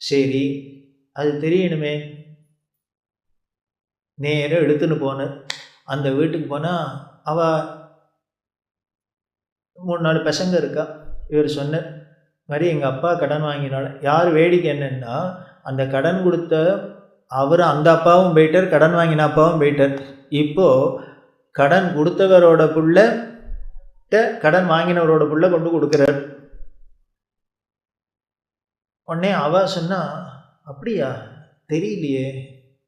சரி, அது தெரியணுமே. நேராக எடுத்துன்னு போனேன். அந்த வீட்டுக்கு போனால் அவள் 3-4 பசங்க இருக்கா. இவர் சொன்னார், மாதிரி எங்கள் அப்பா கடன் வாங்கினால. யார் வேடிக்கை என்னென்னா, அந்த கடன் கொடுத்த அவர் அந்த அப்பாவும் போயிட்டார், கடன் வாங்கின அப்பாவும் போயிட்டார். இப்போது கடன் கொடுத்தவரோட புள்ள கடன் வாங்கினவரோட புள்ள கொண்டு கொடுக்குறார். உடனே அவ சொன்னா, அப்படியா தெரியலையே,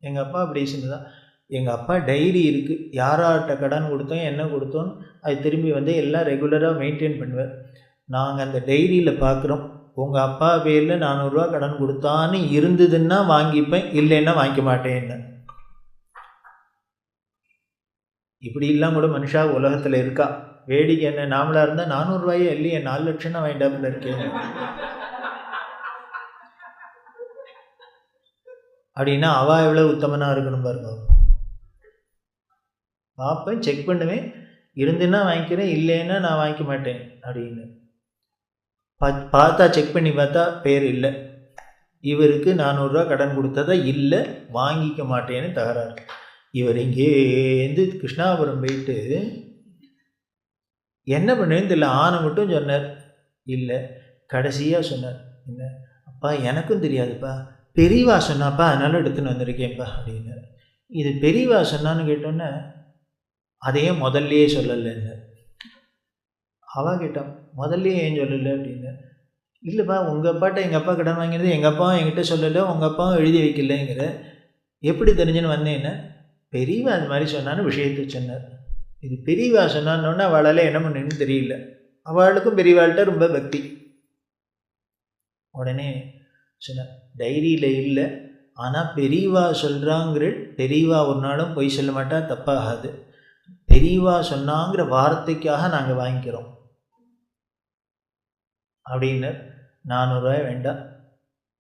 எங்கள் அப்பா அப்படி சொன்னதான். எங்கள் அப்பா டைரி இருக்குது, யார்கிட்ட கடன் கொடுத்தோம் என்ன கொடுத்தோம், அது திரும்பி வந்து எல்லாம் ரெகுலராக மெயின்டைன் பண்ணுவேன். நாங்கள் அந்த டைரியில் பார்க்குறோம், உங்கள் அப்பா பேரில் 400 ரூபா கடன் கொடுத்தான்னு இருந்ததுன்னா வாங்கிப்பேன், இல்லைன்னா வாங்கிக்க மாட்டேன்னு. இப்படிலாம் கூட மனுஷா உலகத்தில் இருக்கா. வேடிக்கை என்ன, நாமளாக இருந்தால் 400 ரூபாயே இல்லையே 4 லட்சம்னா வேண்டாப்புல இருக்கேன் அப்படின்னா அவள் எவ்வளோ உத்தமனாக இருக்கணும் பாருங்க. பார்ப்பேன், செக் பண்ணுவேன், இருந்துன்னா வாங்கிக்கிறேன், இல்லைன்னா நான் வாங்கிக்க மாட்டேன் அப்படின்னு. பார்த்தா செக் பண்ணி பார்த்தா பேர் இல்லை, இவருக்கு 400 ரூபா கடன் கொடுத்ததா இல்லை, வாங்கிக்க மாட்டேன்னு தகராறு. இவர் இங்கேருந்து கிருஷ்ணாபுரம் போயிட்டு என்ன பண்ணுன்னு தெரியல, ஆனை மட்டும் சொன்னார் இல்லை, கடைசியாக சொன்னார், என்ன அப்பா எனக்கும் தெரியாதுப்பா, பெரியவா சொன்னாப்பா அதனால எடுத்துன்னு வந்திருக்கேன்ப்பா அப்படின்னு. இது பெரியவா சொன்னான்னு கேட்டோன்னே அதையே முதல்லையே சொல்லலைன்னு. அவள் கேட்டான், முதல்லையே ஏன் சொல்லலை அப்படின்னு. இல்லைப்பா, உங்கள் அப்பாட்ட எங்கள் அப்பா கடன் வாங்கினது எங்கள் அப்பாவும் என்கிட்ட சொல்லலை, உங்கள் அப்பாவும் எழுதி வைக்கலைங்கிற, எப்படி தெரிஞ்சுன்னு வந்தேன்னு. பெரியவா அது மாதிரி சொன்னான்னு விஷயத்தை சொன்னார். இது பெரியவா சொன்னான்னொன்னே அவளால் என்ன பண்ணுன்னு தெரியல, அவளுக்கும் பெரியவாள்கிட்ட ரொம்ப பக்தி. உடனே சொன்னார், டைரியில் இல்லை, ஆனால் பெரியவா சொல்கிறாங்கிற, பெரியவா ஒரு நாளும் பொய் சொல்ல மாட்டா, தப்பாகாது, பெரியவா சொன்னாங்கிற வார்த்தைக்காக நாங்கள் வாங்கிக்கிறோம் அப்படின்னு. 400 ரூபாய் வேண்டாம்,